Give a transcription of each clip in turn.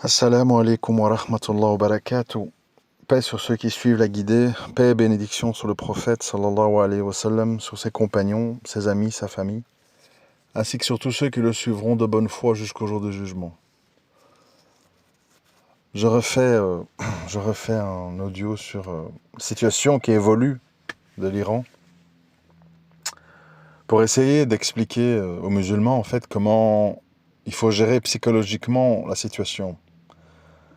Assalamu alaikum wa rahmatullah wa barakatuh. Paix sur ceux qui suivent la guidée, paix et bénédiction sur le prophète sallallahu alayhi wa sallam, sur ses compagnons, ses amis, sa famille, ainsi que sur tous ceux qui le suivront de bonne foi jusqu'au jour du jugement. Je refais un audio sur la situation qui évolue de l'Iran pour essayer d'expliquer aux musulmans en fait comment il faut gérer psychologiquement la situation.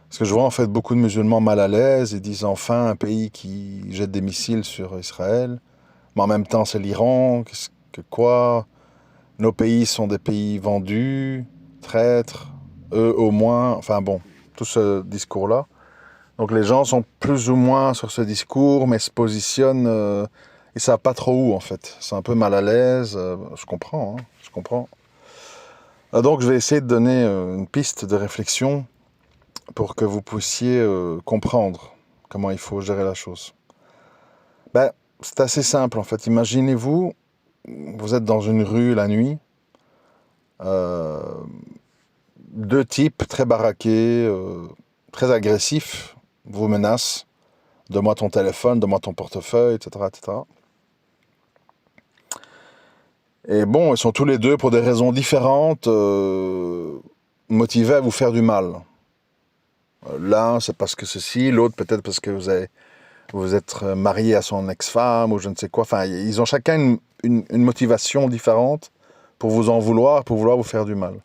Parce que je vois en fait beaucoup de musulmans mal à l'aise et disent enfin un pays qui jette des missiles sur Israël, mais en même temps c'est l'Iran, qu'est-ce que quoi? Nos pays sont des pays vendus, traîtres, eux au moins, enfin bon, tout ce discours-là. Donc les gens sont plus ou moins sur ce discours, mais se positionnent, ils savent pas trop où en fait. C'est un peu mal à l'aise, je comprends, je comprends. Donc je vais essayer de donner une piste de réflexion pour que vous puissiez comprendre comment il faut gérer la chose. C'est assez simple en fait. Imaginez-vous, vous êtes dans une rue la nuit, deux types très baraqués, très agressifs, vous menacent. Donne-moi ton téléphone, donne-moi ton portefeuille, etc., etc. Et bon, ils sont tous les deux pour des raisons différentes, motivés à vous faire du mal. L'un, c'est parce que ceci, l'autre peut-être parce que vous êtes marié à son ex-femme ou je ne sais quoi. Enfin, ils ont chacun une motivation différente pour vous en vouloir, pour vouloir vous faire du mal.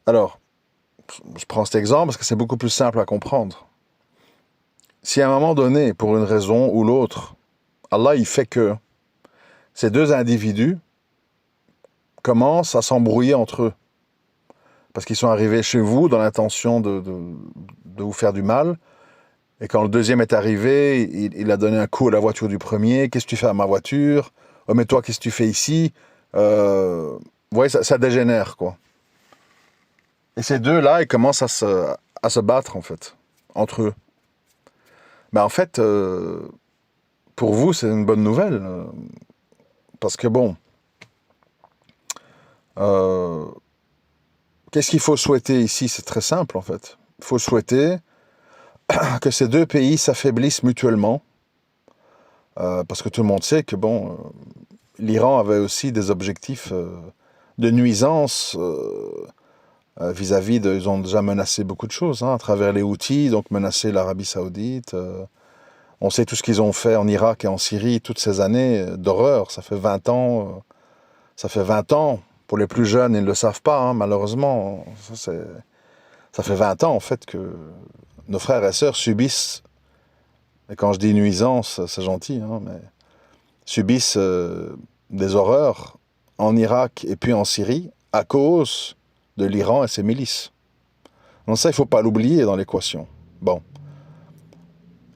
Alors, je prends cet exemple parce que c'est beaucoup plus simple à comprendre. Si à un moment donné, pour une raison ou l'autre, Allah il fait que ces deux individus commencent à s'embrouiller entre eux, parce qu'ils sont arrivés chez vous dans l'intention de vous faire du mal, et quand le deuxième est arrivé, il a donné un coup à la voiture du premier. Qu'est-ce que tu fais à ma voiture? Oh, mais toi, qu'est-ce que tu fais ici? Vous voyez, ça dégénère, quoi. Et ces deux-là, ils commencent à se battre, en fait, entre eux. Mais en fait, pour vous, c'est une bonne nouvelle. Parce que bon, qu'est-ce qu'il faut souhaiter ici? C'est très simple, en fait. Il faut souhaiter que ces deux pays s'affaiblissent mutuellement. Parce que tout le monde sait que, bon, l'Iran avait aussi des objectifs de nuisance vis-à-vis de... Ils ont déjà menacé beaucoup de choses, à travers les Houthis, donc menacé l'Arabie Saoudite. On sait tout ce qu'ils ont fait en Irak et en Syrie toutes ces années d'horreur. Ça fait 20 ans. Ça fait 20 ans. Pour les plus jeunes, ils ne le savent pas, malheureusement. Ça fait 20 ans, en fait, que nos frères et sœurs subissent, et quand je dis nuisance, c'est gentil, mais subissent des horreurs en Irak et puis en Syrie à cause de l'Iran et ses milices. Donc ça, il ne faut pas l'oublier dans l'équation. Bon.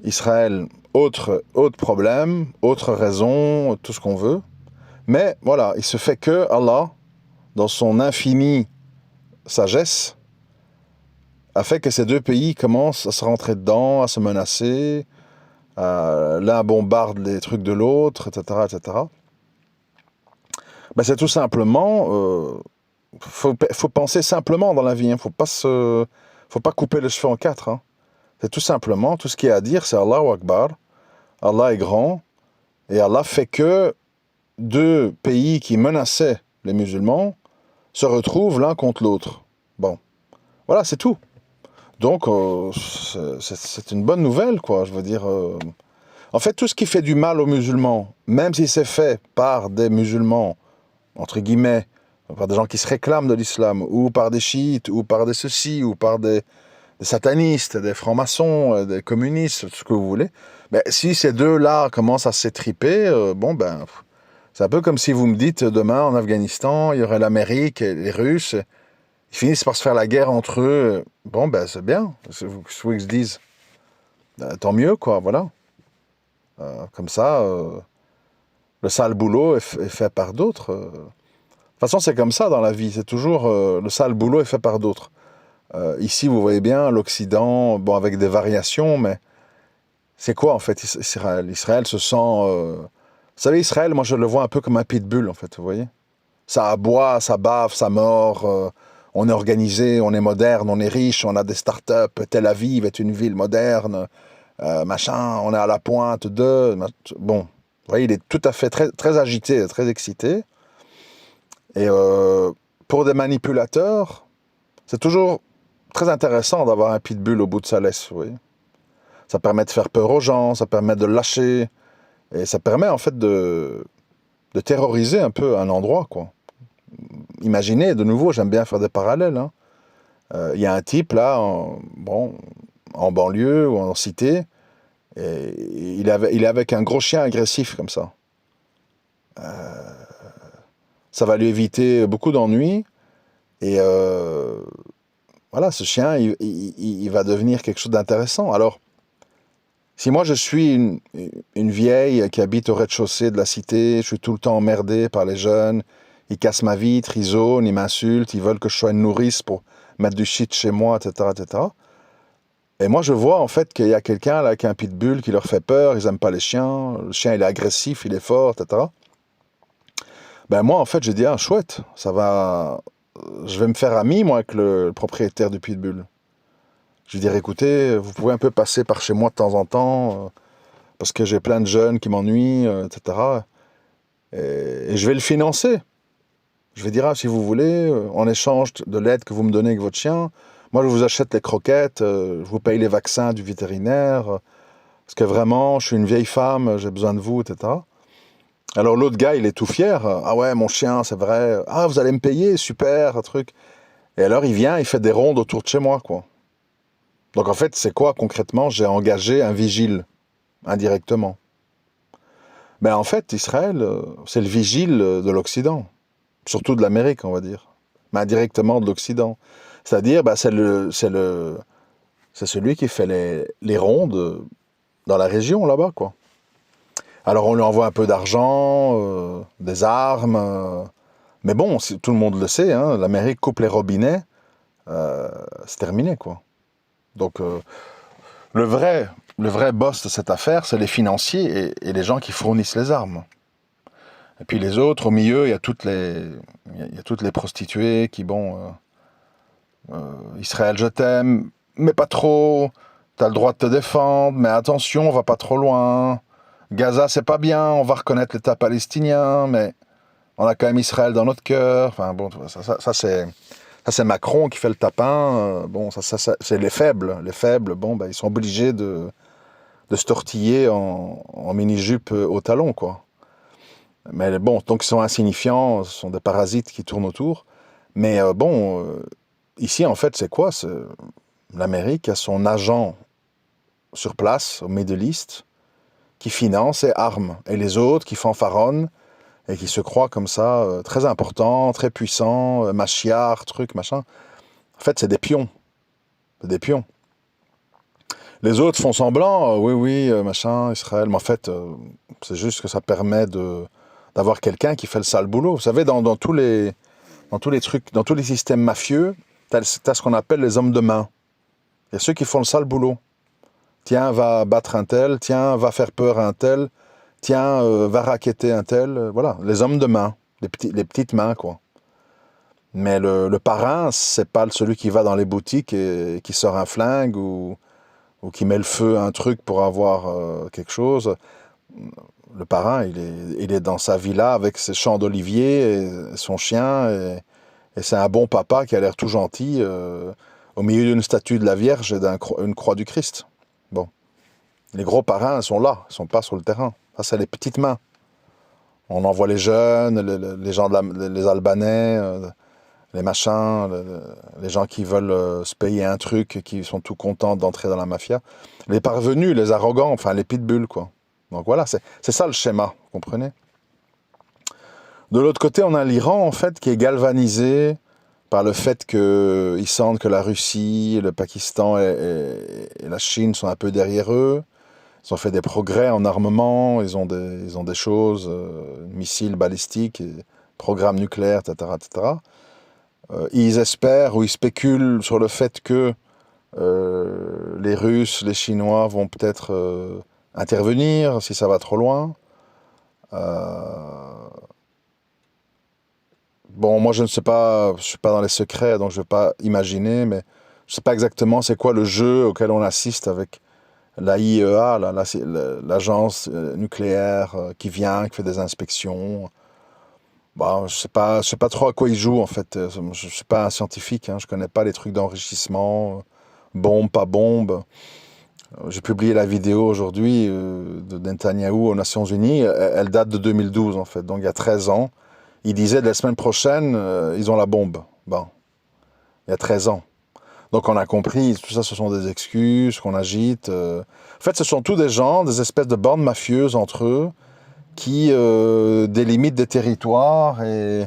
Israël, autre problème, autre raison, tout ce qu'on veut. Mais voilà, il se fait que Allah, dans son infinie sagesse, a fait que ces deux pays commencent à se rentrer dedans, à se menacer. L'un bombarde les trucs de l'autre, etc., etc. C'est tout simplement... faut penser simplement dans la vie. Faut pas couper les cheveux en quatre. C'est tout simplement, tout ce qu'il y a à dire, c'est Allahu Akbar. Allah est grand. Et Allah fait que deux pays qui menaçaient les musulmans se retrouvent l'un contre l'autre. Bon. Voilà, c'est tout. Donc, c'est une bonne nouvelle, quoi. Je veux dire... En fait, tout ce qui fait du mal aux musulmans, même si c'est fait par des musulmans, entre guillemets, par des gens qui se réclament de l'islam, ou par des chiites, ou par des ceci, ou par des satanistes, des francs-maçons, des communistes, ce que vous voulez, si ces deux-là commencent à s'étriper, c'est un peu comme si vous me dites, demain, en Afghanistan, il y aurait l'Amérique et les Russes, ils finissent par se faire la guerre entre eux. C'est bien, c'est ce que je dise. Tant mieux, quoi, voilà. Comme ça, le sale boulot est fait par d'autres. De toute façon, c'est comme ça dans la vie. C'est toujours le sale boulot est fait par d'autres. Ici, vous voyez bien, l'Occident, avec des variations, mais c'est quoi en fait Israël? Israël se sent... Vous savez, Israël, moi je le vois un peu comme un pitbull, en fait, vous voyez? Ça aboie, ça bave, ça mord, on est organisé, on est moderne, on est riche, on a des startups, Tel Aviv est une ville moderne, machin, on est à la pointe de... Bon, vous voyez, il est tout à fait très, très agité, très excité. Et pour des manipulateurs, c'est toujours très intéressant d'avoir un pitbull au bout de sa laisse, vous voyez. Ça permet de faire peur aux gens, ça permet de lâcher, et ça permet en fait de terroriser un peu un endroit, quoi. Imaginez, de nouveau, j'aime bien faire des parallèles, hein. Y a un type là, en banlieue ou en cité, et il est avec un gros chien agressif comme ça. Ça va lui éviter beaucoup d'ennuis, et voilà, ce chien, il va devenir quelque chose d'intéressant. Alors, si moi je suis une vieille qui habite au rez-de-chaussée de la cité, je suis tout le temps emmerdé par les jeunes, ils cassent ma vitre, ils zonent, ils m'insultent, ils veulent que je sois une nourrice pour mettre du shit chez moi, etc., etc. Et moi je vois en fait qu'il y a quelqu'un là qui a un pitbull qui leur fait peur, ils n'aiment pas les chiens, le chien il est agressif, il est fort, etc. Ben moi en fait j'ai dit, ah chouette, ça va, je vais me faire ami moi avec le propriétaire du pitbull. Je vais dire, écoutez, vous pouvez un peu passer par chez moi de temps en temps, parce que j'ai plein de jeunes qui m'ennuient, etc. Et je vais le financer. Je vais dire, ah, si vous voulez, en échange de l'aide que vous me donnez avec votre chien, moi je vous achète les croquettes, je vous paye les vaccins du vétérinaire, parce que vraiment, je suis une vieille femme, j'ai besoin de vous, etc. Alors l'autre gars, il est tout fier. Ah ouais, mon chien, c'est vrai. Ah, vous allez me payer, super, un truc. Et alors il vient, il fait des rondes autour de chez moi, quoi. Donc en fait, c'est quoi concrètement? J'ai engagé un vigile, indirectement. Mais en fait, Israël, c'est le vigile de l'Occident, surtout de l'Amérique, on va dire, mais indirectement de l'Occident. C'est-à-dire, bah, c'est celui qui fait les rondes dans la région là-bas, quoi. Alors on lui envoie un peu d'argent, des armes, mais bon, tout le monde le sait, hein, l'Amérique coupe les robinets, c'est terminé, quoi. Donc le vrai boss de cette affaire, c'est les financiers et les gens qui fournissent les armes. Et puis les autres, au milieu, il y a toutes les prostituées qui, bon, Israël, je t'aime, mais pas trop. T'as le droit de te défendre, mais attention, on va pas trop loin. Gaza, c'est pas bien, on va reconnaître l'État palestinien, mais on a quand même Israël dans notre cœur. Enfin bon, ça c'est Macron qui fait le tapin. Bon, ça c'est les faibles. Les faibles, bon, bah, ils sont obligés de se tortiller en mini-jupe au talon, quoi. Mais bon, donc ils sont insignifiants, ce sont des parasites qui tournent autour. Mais ici, en fait, c'est quoi? L'Amérique a son agent sur place, au Middle East, qui finance et arme. Et les autres qui fanfaronnent et qui se croient comme ça, très importants, très puissants, machiaves, trucs, machin. En fait, c'est des pions. C'est des pions. Les autres font semblant, oui, oui, machin, Israël. Mais en fait, c'est juste que ça permet d'avoir quelqu'un qui fait le sale boulot. Vous savez, dans tous les trucs, dans tous les systèmes mafieux, t'as ce qu'on appelle les hommes de main. Il y a ceux qui font le sale boulot. Tiens, va battre un tel, tiens, va faire peur à un tel, tiens, va racketter un tel. Voilà, les hommes de main, les petites mains, quoi. Mais le parrain, c'est pas celui qui va dans les boutiques et qui sort un flingue ou qui met le feu à un truc pour avoir quelque chose. Le parrain, il est dans sa villa avec ses champs d'olivier et son chien, et c'est un bon papa qui a l'air tout gentil, au milieu d'une statue de la Vierge et d'une croix du Christ. Bon. Les gros parrains sont là, ils sont pas sur le terrain. Ça, c'est les petites mains. On envoie les jeunes, les gens les Albanais, les machins, les gens qui veulent se payer un truc, qui sont tout contents d'entrer dans la mafia. Les parvenus, les arrogants, enfin les pitbulls, quoi. Donc voilà, c'est ça le schéma, vous comprenez? De l'autre côté, on a l'Iran, en fait, qui est galvanisé par le fait qu'ils sentent que la Russie, le Pakistan et la Chine sont un peu derrière eux. Ils ont fait des progrès en armement, ils ont des choses, missiles balistiques, programmes nucléaires, etc., etc. Ils espèrent ou ils spéculent sur le fait que les Russes, les Chinois vont peut-être intervenir si ça va trop loin. Bon, moi je ne sais pas, je suis pas dans les secrets, donc je ne vais pas imaginer, mais je ne sais pas exactement c'est quoi le jeu auquel on assiste avec la IEA, l'agence nucléaire qui vient, qui fait des inspections. Bon, je sais pas trop à quoi ils jouent en fait. Je suis pas un scientifique, hein, je connais pas les trucs d'enrichissement, bombe, pas bombe. J'ai publié la vidéo aujourd'hui de Netanyahou aux Nations Unies. Elle date de 2012 en fait, donc il y a 13 ans. Il disait de la semaine prochaine, ils ont la bombe. Bon, il y a 13 ans. Donc on a compris, tout ça ce sont des excuses qu'on agite. En fait, ce sont tous des gens, des espèces de bandes mafieuses entre eux, qui délimitent des territoires et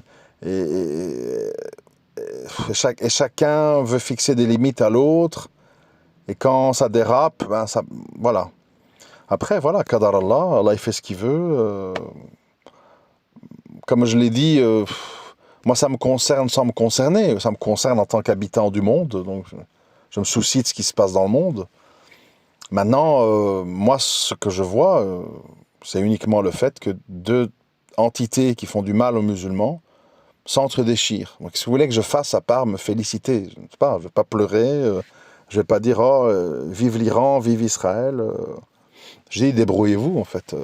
chacun veut fixer des limites à l'autre. Et quand ça dérape, ben ça, voilà. Après, voilà, Qadar Allah, Allah il fait ce qu'il veut. Comme je l'ai dit, moi ça me concerne sans me concerner. Ça me concerne en tant qu'habitant du monde, donc je me soucie de ce qui se passe dans le monde. Maintenant, moi ce que je vois, c'est uniquement le fait que deux entités qui font du mal aux musulmans s'entre-déchirent. Donc, si vous voulez que je fasse à part me féliciter, je ne sais pas, je ne vais pas pleurer, je ne vais pas dire oh, vive l'Iran, vive Israël. J'ai dit débrouillez-vous en fait.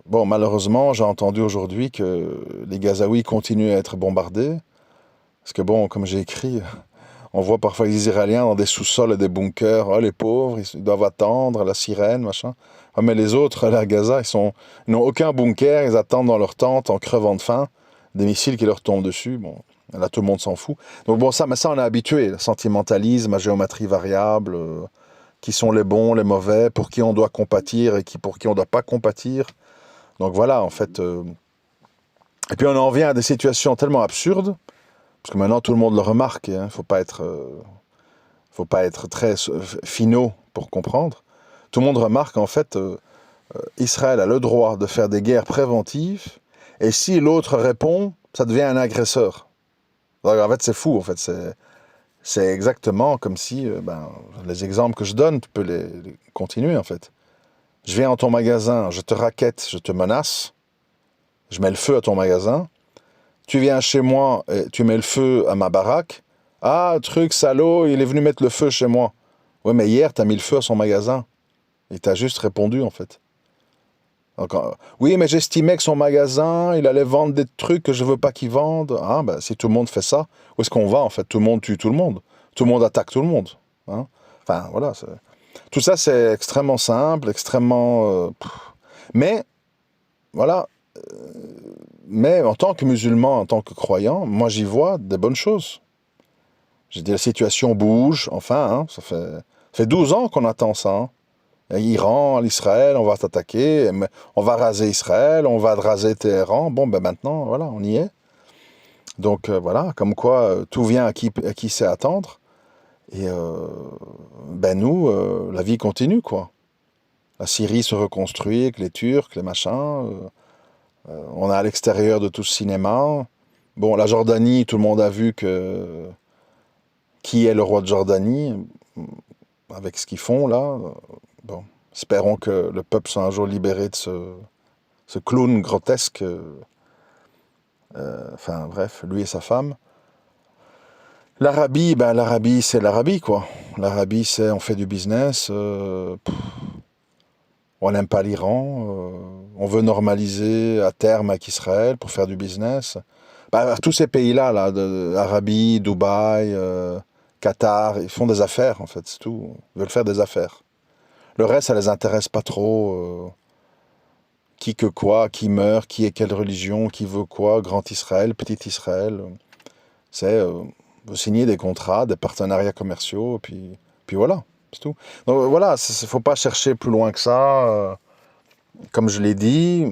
Bon, malheureusement, j'ai entendu aujourd'hui que les Gazaouis continuent à être bombardés. Parce que bon, comme j'ai écrit, on voit parfois les Israéliens dans des sous-sols et des bunkers. Oh, les pauvres, ils doivent attendre la sirène, machin. Ah, mais les autres, là, à Gaza, ils n'ont aucun bunker, ils attendent dans leur tente en crevant de faim, des missiles qui leur tombent dessus. Bon, là, tout le monde s'en fout. Donc bon, mais ça, on est habitué. Le sentimentalisme, à géométrie variable, qui sont les bons, les mauvais, pour qui on doit compatir et pour qui on ne doit pas compatir. Donc voilà, en fait. Et puis on en vient à des situations tellement absurdes, parce que maintenant tout le monde le remarque, il ne faut pas être très finot pour comprendre. Tout le monde remarque en fait, Israël a le droit de faire des guerres préventives, et si l'autre répond, ça devient un agresseur. Donc, en fait, c'est fou, en fait. C'est exactement comme si, les exemples que je donne, tu peux les continuer, en fait. Je viens dans ton magasin, je te raquette, je te menace, je mets le feu à ton magasin. Tu viens chez moi et tu mets le feu à ma baraque. Ah, truc salaud, il est venu mettre le feu chez moi. Oui, mais hier, tu as mis le feu à son magasin. Il t'a juste répondu, en fait. Donc, oui, mais j'estimais que son magasin, il allait vendre des trucs que je veux pas qu'il vende. Ah, ben, si tout le monde fait ça, où est-ce qu'on va, en fait? Tout le monde tue tout le monde. Tout le monde attaque tout le monde. Hein. Enfin, voilà. Tout ça, c'est extrêmement simple, extrêmement... Mais, voilà. Mais en tant que musulman, en tant que croyant, moi, j'y vois des bonnes choses. J'ai dit, la situation bouge, enfin, hein, ça fait 12 ans qu'on attend ça. Hein. Iran, l'Israël, on va t'attaquer, on va raser Israël, on va raser Téhéran. Bon, ben maintenant, voilà, on y est. Donc voilà, comme quoi tout vient à qui sait attendre. Et ben nous, la vie continue, quoi. La Syrie se reconstruit avec les Turcs, les machins. On est à l'extérieur de tout ce cinéma. Bon, la Jordanie, tout le monde a vu qui est le roi de Jordanie, avec ce qu'ils font là. Bon, espérons que le peuple soit un jour libéré de ce clown grotesque. Enfin bref, lui et sa femme. L'Arabie, ben l'Arabie c'est l'Arabie quoi. L'Arabie c'est on fait du business. On n'aime pas l'Iran. On veut normaliser à terme avec Israël pour faire du business. Ben, tous ces pays-là, Arabie, Dubaï, Qatar, ils font des affaires en fait, c'est tout. Ils veulent faire des affaires. Le reste, ça les intéresse pas trop. Qui que quoi, qui meurt, qui est quelle religion, qui veut quoi, grand Israël, petit Israël. C'est signer des contrats, des partenariats commerciaux, puis voilà, c'est tout. Donc voilà, il ne faut pas chercher plus loin que ça. Comme je l'ai dit,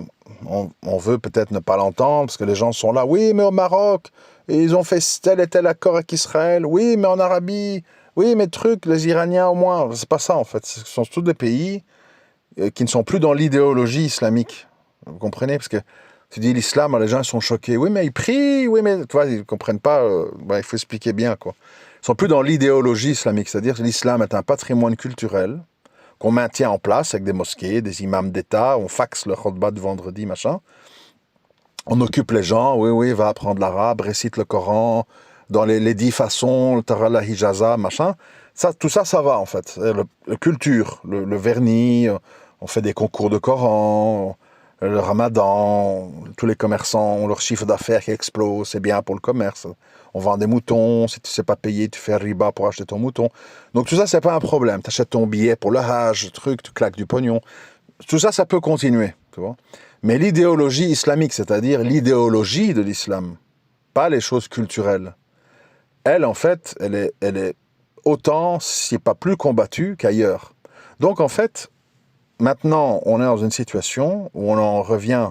on veut peut-être ne pas l'entendre, parce que les gens sont là, oui, mais au Maroc, ils ont fait tel et tel accord avec Israël, oui, mais en Arabie, oui, mais truc, les Iraniens au moins, c'est pas ça en fait, ce sont tous des pays qui ne sont plus dans l'idéologie islamique. Vous comprenez? Parce que tu dis l'islam, les gens sont choqués. Oui, mais ils prient, oui, mais tu vois, ils ne comprennent pas. Il faut expliquer bien, quoi. Ils ne sont plus dans l'idéologie islamique, c'est-à-dire que l'islam est un patrimoine culturel qu'on maintient en place avec des mosquées, des imams d'État, on faxe le khutbah de vendredi, machin. On occupe les gens, oui, oui, va apprendre l'arabe, récite le Coran, dans les 10 façons, le Tara la Hijaza, machin. Ça, tout ça, ça va en fait. La culture, le vernis, on fait des concours de Coran, le Ramadan, tous les commerçants ont leur chiffre d'affaires qui explose, c'est bien pour le commerce. On vend des moutons, si tu sais pas payer, tu fais un riba pour acheter ton mouton. Donc tout ça, c'est pas un problème. Tu achètes ton billet pour le Hajj, truc, tu claques du pognon. Tout ça, ça peut continuer, tu vois. Mais l'idéologie islamique, c'est-à-dire l'idéologie de l'islam, pas les choses culturelles, elle, en fait, elle est autant, si pas plus combattue qu'ailleurs. Donc, en fait, maintenant, on est dans une situation où on en revient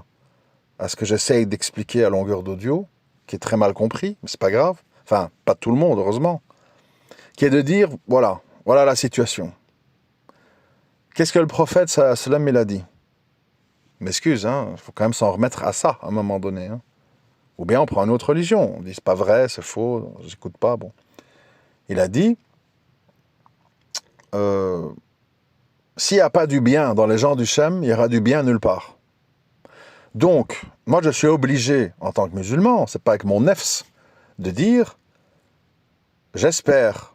à ce que j'essaye d'expliquer à longueur d'audio, qui est très mal compris, mais c'est pas grave. Enfin, pas tout le monde, heureusement. Qui est de dire, voilà, voilà la situation. Qu'est-ce que le prophète, sallallahu alayhi wa sallam, il a dit? M'excuse, hein, il faut quand même s'en remettre à ça, à un moment donné. Hein. Ou bien on prend une autre religion. On dit, c'est pas vrai, c'est faux, j'écoute pas, bon. Il a dit, s'il n'y a pas du bien dans les gens du Shem, il y aura du bien nulle part. Donc, moi je suis obligé, en tant que musulman, c'est pas avec mon nefs, de dire, j'espère,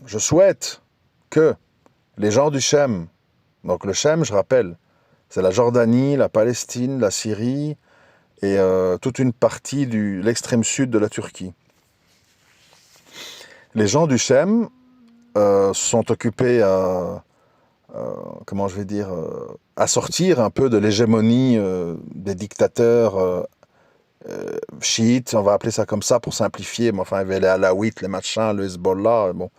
je souhaite que les gens du Shem, donc le Shem, je rappelle, c'est la Jordanie, la Palestine, la Syrie et toute une partie de l'extrême sud de la Turquie. Les gens du Shem sont occupés à, comment je vais dire, à sortir un peu de l'hégémonie des dictateurs chiites, on va appeler ça comme ça pour simplifier, mais enfin, il y avait les Alaouites, les machins, le Hezbollah, bon.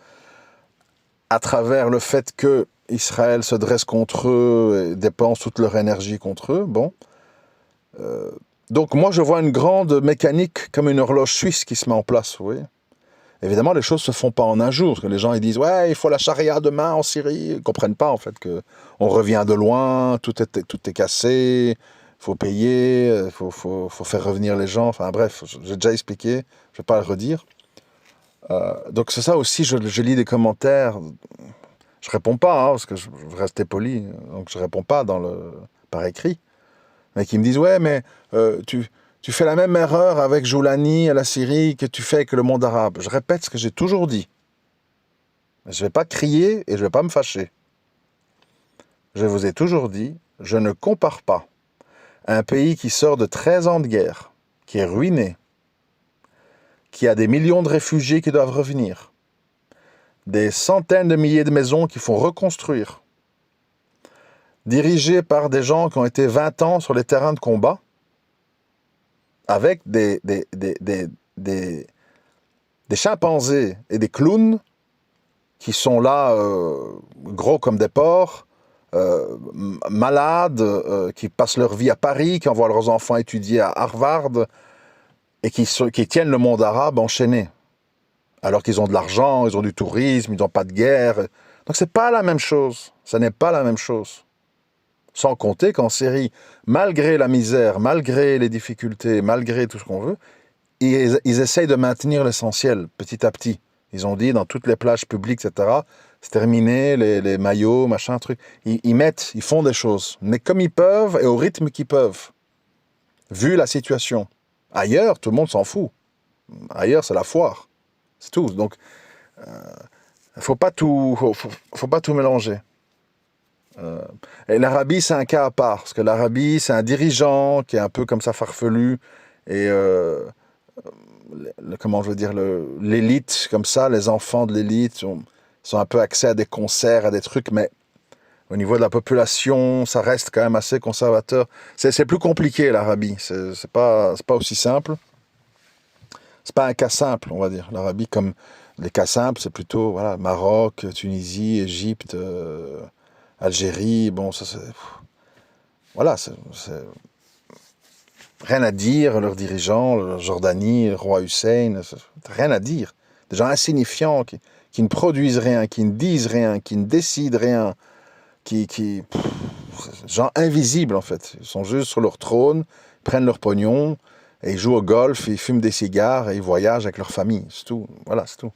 À travers le fait que Israël se dresse contre eux et dépense toute leur énergie contre eux, bon. Donc moi, je vois une grande mécanique comme une horloge suisse qui se met en place, oui. Évidemment, les choses se font pas en un jour, parce que les gens ils disent ouais, il faut la charia demain en Syrie, ils comprennent pas en fait que on revient de loin, tout est cassé, faut payer, faut faire revenir les gens, enfin bref, j'ai déjà expliqué, je vais pas le redire. Donc c'est ça aussi, je lis des commentaires, je réponds pas, hein, parce que je veux rester poli, donc je réponds pas par écrit, mais qui me disent ouais, mais tu fais la même erreur avec Joulani et la Syrie que tu fais avec le monde arabe. Je répète ce que j'ai toujours dit. Je ne vais pas crier et je ne vais pas me fâcher. Je vous ai toujours dit, je ne compare pas un pays qui sort de 13 ans de guerre, qui est ruiné, qui a des millions de réfugiés qui doivent revenir, des centaines de milliers de maisons qu'il faut reconstruire, dirigé par des gens qui ont été 20 ans sur les terrains de combat, avec des chimpanzés et des clowns qui sont là, gros comme des porcs, malades, qui passent leur vie à Paris, qui envoient leurs enfants étudier à Harvard, et qui tiennent le monde arabe enchaîné. Alors qu'ils ont de l'argent, ils ont du tourisme, ils n'ont pas de guerre. Donc c'est pas la même chose. Ça n'est pas la même chose. Sans compter qu'en Syrie, malgré la misère, malgré les difficultés, malgré tout ce qu'on veut, ils essayent de maintenir l'essentiel, petit à petit. Ils ont dit, dans toutes les plages publiques, etc., c'est terminé, les maillots, machin, truc. Ils font des choses, mais comme ils peuvent et au rythme qu'ils peuvent, vu la situation. Ailleurs, tout le monde s'en fout. Ailleurs, c'est la foire. C'est tout. Donc, faut pas tout mélanger. Et l'Arabie, c'est un cas à part, parce que l'Arabie, c'est un dirigeant qui est un peu comme ça farfelu, et comment je veux dire, l'élite, comme ça, les enfants de l'élite sont un peu accès à des concerts, à des trucs, mais au niveau de la population, ça reste quand même assez conservateur. C'est plus compliqué, l'Arabie, c'est pas aussi simple. C'est pas un cas simple, on va dire. L'Arabie, comme les cas simples, c'est plutôt voilà, Maroc, Tunisie, Égypte, Algérie, bon, ça c'est... Voilà, c'est rien à dire, leurs dirigeants, la Jordanie, le roi Hussein, rien à dire. Des gens insignifiants qui ne produisent rien, qui ne disent rien, qui ne décident rien, gens invisibles en fait. Ils sont juste sur leur trône, prennent leur pognon, et ils jouent au golf, ils fument des cigares, et ils voyagent avec leur famille. C'est tout. Voilà, c'est tout.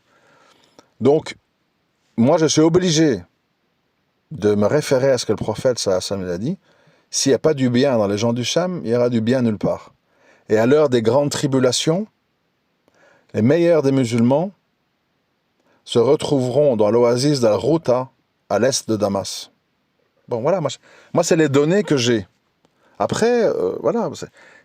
Donc, moi je suis obligé de me référer à ce que le prophète sallallahu alayhi wa sallam a dit. S'il n'y a pas du bien dans les gens du Cham, il y aura du bien nulle part. Et à l'heure des grandes tribulations, les meilleurs des musulmans se retrouveront dans l'oasis d'Al-Ghouta, à l'est de Damas. Bon, voilà, moi c'est les données que j'ai. Après, voilà,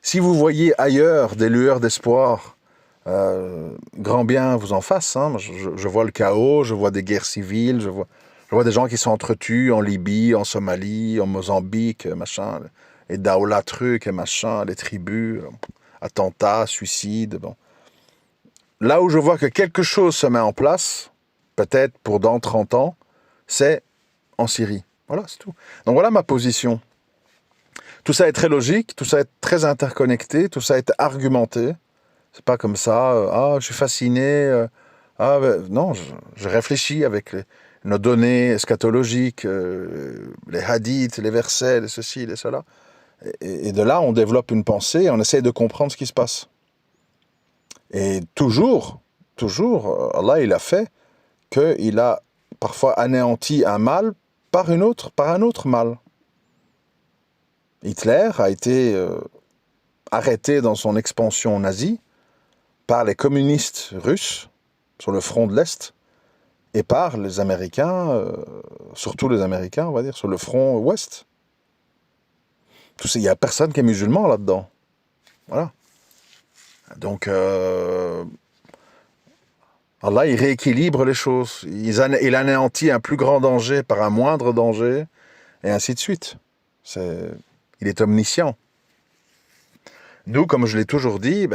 si vous voyez ailleurs des lueurs d'espoir, grand bien vous en fasse. Hein. Je vois le chaos, je vois des guerres civiles, je vois des gens qui s'entretuent en Libye, en Somalie, en Mozambique, machin, et Daoula truc et machin, les tribus, attentats, suicides, bon. Là où je vois que quelque chose se met en place, peut-être pour dans 30 ans, c'est en Syrie. Voilà, c'est tout. Donc voilà ma position. Tout ça est très logique, tout ça est très interconnecté, tout ça est argumenté. C'est pas comme ça, je suis fasciné. Non, je réfléchis avec nos données eschatologiques, les hadiths, les versets, les ceci, les cela. Et de là, on développe une pensée et on essaye de comprendre ce qui se passe. Et toujours, Allah, il a fait qu'il a parfois anéanti un mal par un autre mal. Hitler a été arrêté dans son expansion nazie par les communistes russes sur le front de l'Est et par les Américains, surtout les Américains, on va dire, sur le front ouest. Il n'y a personne qui est musulman là-dedans. Voilà. Donc, Allah, il rééquilibre les choses. Il anéantit un plus grand danger par un moindre danger, et ainsi de suite. Il est omniscient. Nous, comme je l'ai toujours dit,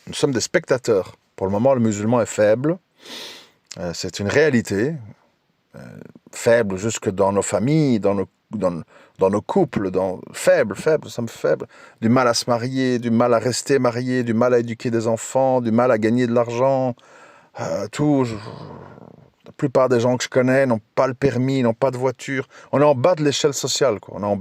nous sommes des spectateurs. Pour le moment, le musulman est faible. C'est une réalité. Faible jusque dans nos familles, dans nos couples. Faible, nous sommes faibles. Du mal à se marier, du mal à rester marié, du mal à éduquer des enfants, du mal à gagner de l'argent. La plupart des gens que je connais n'ont pas le permis, n'ont pas de voiture. On est en bas de l'échelle sociale, quoi. On est en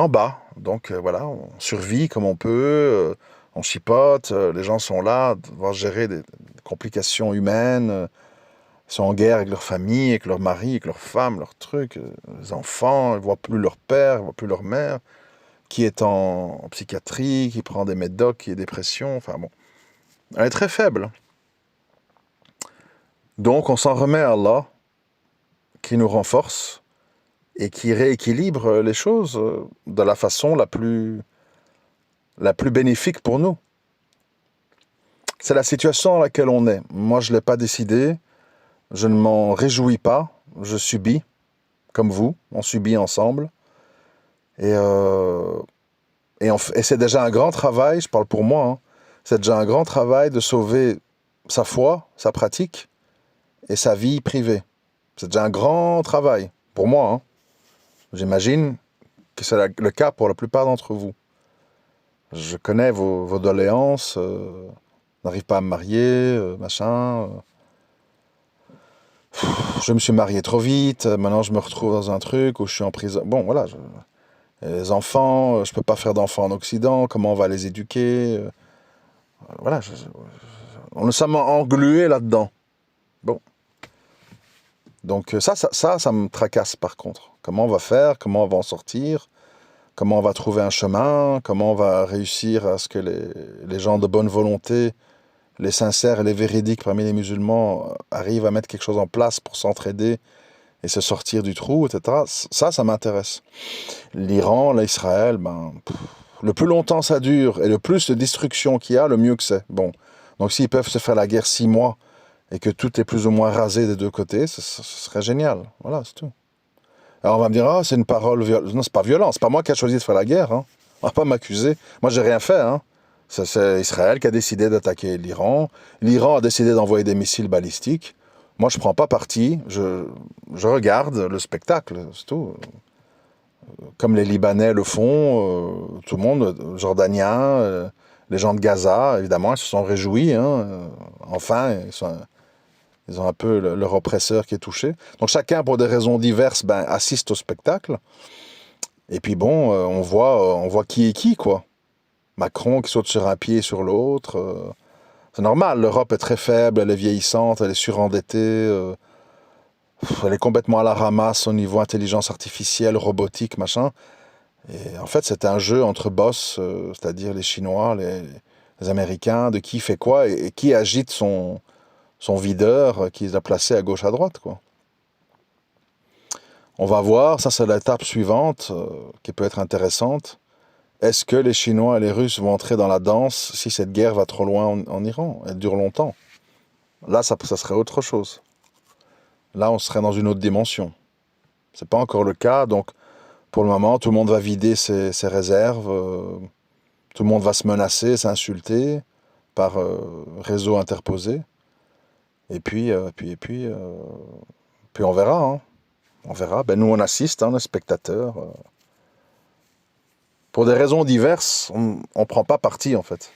bas. Donc voilà, on survit comme on peut, on chipote, les gens sont là, devoir gérer des complications humaines, ils sont en guerre avec leur famille, avec leur mari, avec leurs femmes, leurs trucs, les enfants, ils ne voient plus leur père, ils ne voient plus leur mère, qui est en psychiatrie, qui prend des médocs, qui est dépression, enfin bon. Elle est très faible. Donc on s'en remet à Allah, qui nous renforce, et qui rééquilibre les choses de la façon la plus bénéfique pour nous. C'est la situation dans laquelle on est. Moi, je ne l'ai pas décidé, je ne m'en réjouis pas, je subis, comme vous, on subit ensemble. Et c'est déjà un grand travail, je parle pour moi, hein, c'est déjà un grand travail de sauver sa foi, sa pratique et sa vie privée. C'est déjà un grand travail, pour moi, hein. J'imagine que c'est le cas pour la plupart d'entre vous. Je connais vos doléances, n'arrive pas à me marier, machin. Je me suis marié trop vite, maintenant je me retrouve dans un truc où je suis en prison. Bon, voilà. Les enfants, je peux pas faire d'enfants en Occident, comment on va les éduquer voilà. On nous sommes englués là-dedans. Bon. Donc ça me tracasse par contre. Comment on va faire, comment on va en sortir, comment on va trouver un chemin, comment on va réussir à ce que les gens de bonne volonté, les sincères et les véridiques parmi les musulmans arrivent à mettre quelque chose en place pour s'entraider et se sortir du trou, etc. Ça m'intéresse. L'Iran, l'Israël, le plus longtemps ça dure et le plus de destruction qu'il y a, le mieux que c'est. Bon, donc s'ils peuvent se faire la guerre 6 mois et que tout est plus ou moins rasé des deux côtés, ce serait génial. Voilà, c'est tout. Alors on va me dire, c'est une parole violente. Non, c'est pas violent, c'est pas moi qui ai choisi de faire la guerre. Hein. On va pas m'accuser. Moi, j'ai rien fait. Hein. C'est Israël qui a décidé d'attaquer l'Iran. L'Iran a décidé d'envoyer des missiles balistiques. Moi, je prends pas parti. Je regarde le spectacle, c'est tout. Comme les Libanais le font, tout le monde, Jordaniens, les gens de Gaza, évidemment, ils se sont réjouis. Hein. Enfin, ils ont un peu leur oppresseur qui est touché. Donc chacun, pour des raisons diverses, assiste au spectacle. Et puis bon, on voit qui est qui, quoi. Macron qui saute sur un pied et sur l'autre. C'est normal, l'Europe est très faible, elle est vieillissante, elle est surendettée. Elle est complètement à la ramasse au niveau intelligence artificielle, robotique, machin. Et en fait, c'est un jeu entre boss, c'est-à-dire les Chinois, les Américains, de qui fait quoi et qui agite son videur qu'il a placé à gauche, à droite, quoi. On va voir, ça c'est l'étape suivante, qui peut être intéressante. Est-ce que les Chinois et les Russes vont entrer dans la danse si cette guerre va trop loin en Iran? Elle dure longtemps. Là, ça serait autre chose. Là, on serait dans une autre dimension. C'est pas encore le cas, donc pour le moment, tout le monde va vider ses réserves, tout le monde va se menacer, s'insulter par réseau interposé. Et puis on verra, hein. On verra. Ben, nous, on assiste, hein, les spectateurs. Pour des raisons diverses, on ne prend pas parti, en fait.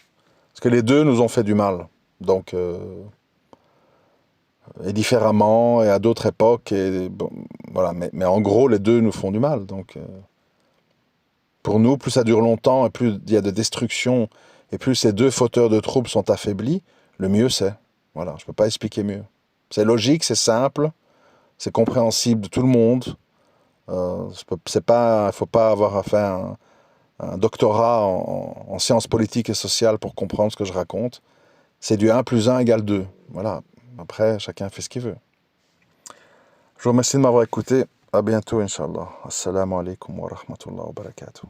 Parce que les deux nous ont fait du mal. Donc, et différemment, et à d'autres époques. Et, bon, voilà. Mais en gros, les deux nous font du mal. Donc, pour nous, plus ça dure longtemps, et plus il y a de destruction, et plus ces deux fauteurs de troubles sont affaiblis, le mieux c'est. Voilà, je ne peux pas expliquer mieux. C'est logique, c'est simple, c'est compréhensible de tout le monde. C'est pas, faut pas avoir fait un doctorat en sciences politiques et sociales pour comprendre ce que je raconte. C'est du 1 plus 1 égale 2. Voilà. Après, chacun fait ce qu'il veut. Je vous remercie de m'avoir écouté. À bientôt, Inch'Allah. Assalamu alaikum wa rahmatullahi wa barakatuh.